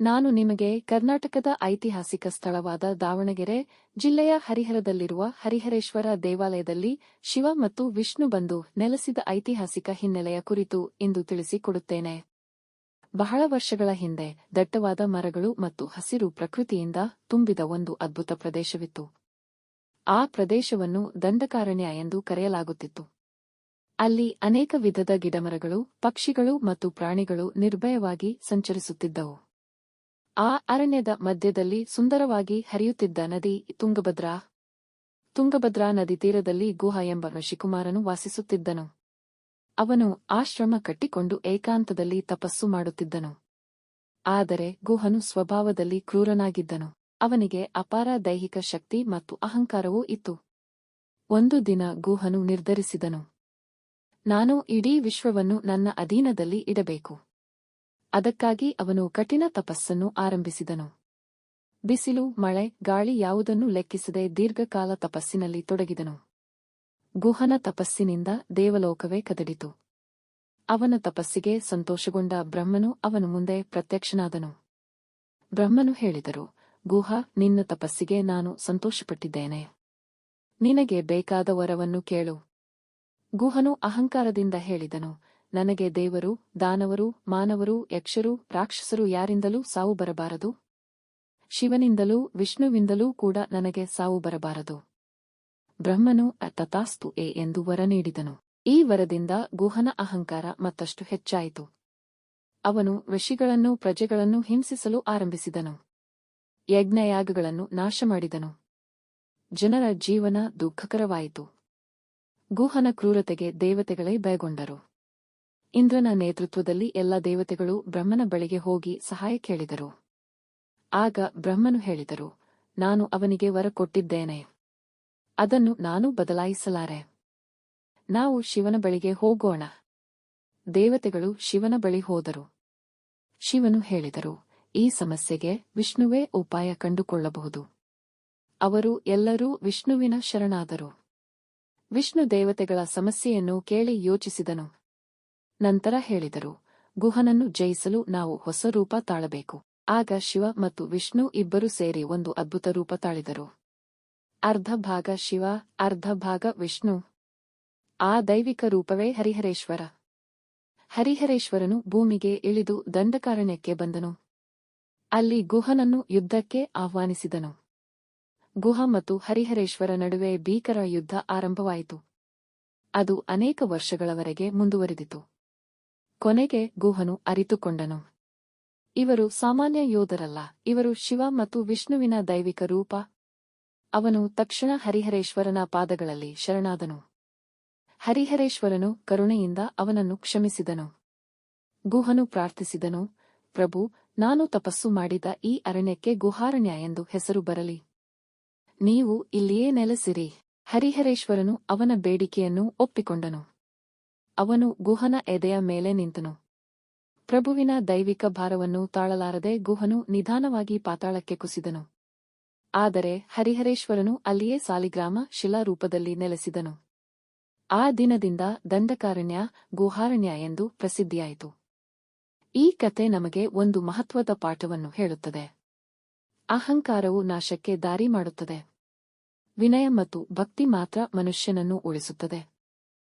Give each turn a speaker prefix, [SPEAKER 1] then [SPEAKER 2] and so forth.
[SPEAKER 1] ನಾನು ನಿಮಗೆ ಕರ್ನಾಟಕದ ಐತಿಹಾಸಿಕ ಸ್ಥಳವಾದ ದಾವಣಗೆರೆ ಜಿಲ್ಲೆಯ ಹರಿಹರದಲ್ಲಿರುವ ಹರಿಹರೇಶ್ವರ ದೇವಾಲಯದಲ್ಲಿ ಶಿವ ಮತ್ತು ವಿಷ್ಣು ಬಂದು ನೆಲೆಸಿದ ಐತಿಹಾಸಿಕ ಹಿನ್ನೆಲೆಯ ಕುರಿತು ಇಂದು ತಿಳಿಸಿಕೊಡುತ್ತೇನೆ. ಬಹಳ ವರ್ಷಗಳ ಹಿಂದೆ ದಟ್ಟವಾದ ಮರಗಳು ಮತ್ತು ಹಸಿರು ಪ್ರಕೃತಿಯಿಂದ ತುಂಬಿದ ಒಂದು ಅದ್ಭುತ ಪ್ರದೇಶವಿತ್ತು. ಆ ಪ್ರದೇಶವನ್ನು ದಂಡಕಾರಣ್ಯ ಎಂದು ಕರೆಯಲಾಗುತ್ತಿತ್ತು. ಅಲ್ಲಿ ಅನೇಕ ವಿಧದ ಗಿಡಮರಗಳು, ಪಕ್ಷಿಗಳು ಮತ್ತು ಪ್ರಾಣಿಗಳು ನಿರ್ಭಯವಾಗಿ ಸಂಚರಿಸುತ್ತಿದ್ದವು. ಆ ಅರಣ್ಯದ ಮಧ್ಯದಲ್ಲಿ ಸುಂದರವಾಗಿ ಹರಿಯುತ್ತಿದ್ದ ನದಿ ತುಂಗಭದ್ರಾ. ತುಂಗಭದ್ರಾ ನದಿ ತೀರದಲ್ಲಿ ಗುಹ ಎಂಬ ಋಷಿಕುಮಾರನು ವಾಸಿಸುತ್ತಿದ್ದನು. ಅವನು ಆಶ್ರಮ ಕಟ್ಟಿಕೊಂಡು ಏಕಾಂತದಲ್ಲಿ ತಪಸ್ಸು ಮಾಡುತ್ತಿದ್ದನು. ಆದರೆ ಗುಹನು ಸ್ವಭಾವದಲ್ಲಿ ಕ್ರೂರನಾಗಿದ್ದನು. ಅವನಿಗೆ ಅಪಾರ ದೈಹಿಕ ಶಕ್ತಿ ಮತ್ತು ಅಹಂಕಾರವೂ ಇತ್ತು. ಒಂದು ದಿನ ಗುಹನು ನಿರ್ಧರಿಸಿದನು, ನಾನು ಇಡೀ ವಿಶ್ವವನ್ನು ನನ್ನ ಅಧೀನದಲ್ಲಿ ಇಡಬೇಕು. ಅದಕ್ಕಾಗಿ ಅವನು ಕಠಿಣ ತಪಸ್ಸನ್ನು ಆರಂಭಿಸಿದನು. ಬಿಸಿಲು, ಮಳೆ, ಗಾಳಿ ಯಾವುದನ್ನೂ ಲೆಕ್ಕಿಸದೆ ದೀರ್ಘಕಾಲ ತಪಸ್ಸಿನಲ್ಲಿ ತೊಡಗಿದನು. ಗುಹನ ತಪಸ್ಸಿನಿಂದ ದೇವಲೋಕವೇ ಕದಡಿತು. ಅವನ ತಪಸ್ಸಿಗೆ ಸಂತೋಷಗೊಂಡ ಬ್ರಹ್ಮನು ಅವನ ಮುಂದೆ ಪ್ರತ್ಯಕ್ಷನಾದನು. ಬ್ರಹ್ಮನು ಹೇಳಿದರು, ಗುಹ, ನಿನ್ನ ತಪಸ್ಸಿಗೆ ನಾನು ಸಂತೋಷಪಟ್ಟಿದ್ದೇನೆ. ನಿನಗೆ ಬೇಕಾದ ವರವನ್ನು ಕೇಳು. ಗುಹನು ಅಹಂಕಾರದಿಂದ ಹೇಳಿದನು, ನನಗೆ ದೇವರು, ದಾನವರು, ಮಾನವರು, ಯಕ್ಷರು, ರಾಕ್ಷಸರು ಯಾರಿಂದಲೂ ಸಾವು ಬರಬಾರದು. ಶಿವನಿಂದಲೂ ವಿಷ್ಣುವಿಂದಲೂ ಕೂಡ ನನಗೆ ಸಾವು ಬರಬಾರದು. ಬ್ರಹ್ಮನು ತಥಾಸ್ತು ಎಂದು ವರ ನೀಡಿದನು. ಈ ವರದಿಂದ ಗುಹನ ಅಹಂಕಾರ ಮತ್ತಷ್ಟು ಹೆಚ್ಚಾಯಿತು. ಅವನು ಋಷಿಗಳನ್ನೂ ಪ್ರಜೆಗಳನ್ನೂ ಹಿಂಸಿಸಲು ಆರಂಭಿಸಿದನು. ಯಜ್ಞಯಾಗಗಳನ್ನು ನಾಶಮಾಡಿದನು. ಜನರ ಜೀವನ ದುಃಖಕರವಾಯಿತು. ಗುಹನ ಕ್ರೂರತೆಗೆ ದೇವತೆಗಳೇ ಭಯಗೊಂಡರು. ಇಂದ್ರನ ನೇತೃತ್ವದಲ್ಲಿ ಎಲ್ಲ ದೇವತೆಗಳು ಬ್ರಹ್ಮನ ಬಳಿಗೆ ಹೋಗಿ ಸಹಾಯ ಕೇಳಿದರು. ಆಗ ಬ್ರಹ್ಮನು ಹೇಳಿದರು, ನಾನು ಅವನಿಗೆ ವರ ಕೊಟ್ಟಿದ್ದೇನೆ. ಅದನ್ನು ನಾನು ಬದಲಾಯಿಸಲಾರೆ. ನಾವು ಶಿವನ ಬಳಿಗೆ ಹೋಗೋಣ. ದೇವತೆಗಳು ಶಿವನ ಬಳಿ ಹೋದರು. ಶಿವನು ಹೇಳಿದರು, ಈ ಸಮಸ್ಯೆಗೆ ವಿಷ್ಣುವೇ ಉಪಾಯ ಕಂಡುಕೊಳ್ಳಬಹುದು. ಅವರು ಎಲ್ಲರೂ ವಿಷ್ಣುವಿನ ಶರಣಾದರು. ವಿಷ್ಣು ದೇವತೆಗಳ ಸಮಸ್ಯೆಯನ್ನು ಕೇಳಿ ಯೋಚಿಸಿದನು. ನಂತರ ಹೇಳಿದರು, ಗುಹನನ್ನು ಜಯಿಸಲು ನಾವು ಹೊಸ ರೂಪ ತಾಳಬೇಕು. ಆಗ ಶಿವ ಮತ್ತು ವಿಷ್ಣು ಇಬ್ಬರು ಸೇರಿ ಒಂದು ಅದ್ಭುತ ರೂಪ ತಾಳಿದರು. ಅರ್ಧ ಭಾಗ ಶಿವ, ಅರ್ಧ ಭಾಗ ವಿಷ್ಣು. ಆ ದೈವಿಕ ರೂಪವೇ ಹರಿಹರೇಶ್ವರ. ಹರಿಹರೇಶ್ವರನು ಭೂಮಿಗೆ ಇಳಿದು ದಂಡಕಾರಣ್ಯಕ್ಕೆ ಬಂದನು. ಅಲ್ಲಿ ಗುಹನನ್ನು ಯುದ್ಧಕ್ಕೆ ಆಹ್ವಾನಿಸಿದನು. ಗುಹ ಮತ್ತು ಹರಿಹರೇಶ್ವರ ನಡುವೆ ಭೀಕರ ಯುದ್ಧ ಆರಂಭವಾಯಿತು. ಅದು ಅನೇಕ ವರ್ಷಗಳವರೆಗೆ ಮುಂದುವರಿದಿತು. ಕೊನೆಗೆ ಗುಹನು ಅರಿತುಕೊಂಡನು, ಇವರು ಸಾಮಾನ್ಯ ಯೋಧರಲ್ಲ, ಇವರು ಶಿವ ಮತ್ತು ವಿಷ್ಣುವಿನ ದೈವಿಕ ರೂಪ. ಅವನು ತಕ್ಷಣ ಹರಿಹರೇಶ್ವರನ ಪಾದಗಳಲ್ಲಿ ಶರಣಾದನು. ಹರಿಹರೇಶ್ವರನು ಕರುಣೆಯಿಂದ ಅವನನ್ನು ಕ್ಷಮಿಸಿದನು. ಗುಹನು ಪ್ರಾರ್ಥಿಸಿದನು, ಪ್ರಭು, ನಾನು ತಪಸ್ಸು ಮಾಡಿದ ಈ ಅರಣ್ಯಕ್ಕೆ ಗುಹಾರಣ್ಯ ಎಂದು ಹೆಸರು ಬರಲಿ. ನೀವು ಇಲ್ಲಿಯೇ ನೆಲೆಸಿರಿ. ಹರಿಹರೇಶ್ವರನು ಅವನ ಬೇಡಿಕೆಯನ್ನು ಒಪ್ಪಿಕೊಂಡನು. ಅವನು ಗುಹನ ಎದೆಯ ಮೇಲೆ ನಿಂತನು. ಪ್ರಭುವಿನ ದೈವಿಕ ಭಾರವನ್ನು ತಾಳಲಾರದೆ ಗುಹನು ನಿಧಾನವಾಗಿ ಪಾತಾಳಕ್ಕೆ ಕುಸಿದನು. ಆದರೆ ಹರಿಹರೇಶ್ವರನು ಅಲ್ಲಿಯೇ ಸಾಲಿಗ್ರಾಮ ಶಿಲಾರೂಪದಲ್ಲಿ ನೆಲೆಸಿದನು. ಆ ದಿನದಿಂದ ದಂಡಕಾರಣ್ಯ ಗುಹಾರಣ್ಯ ಎಂದು ಪ್ರಸಿದ್ಧಿಯಾಯಿತು. ಈ ಕತೆ ನಮಗೆ ಒಂದು ಮಹತ್ವದ ಪಾಠವನ್ನು ಹೇಳುತ್ತದೆ. ಅಹಂಕಾರವು ನಾಶಕ್ಕೆ ದಾರಿ ಮಾಡುತ್ತದೆ. ವಿನಯ ಮತ್ತು ಭಕ್ತಿ ಮಾತ್ರ ಮನುಷ್ಯನನ್ನು ಉಳಿಸುತ್ತದೆ.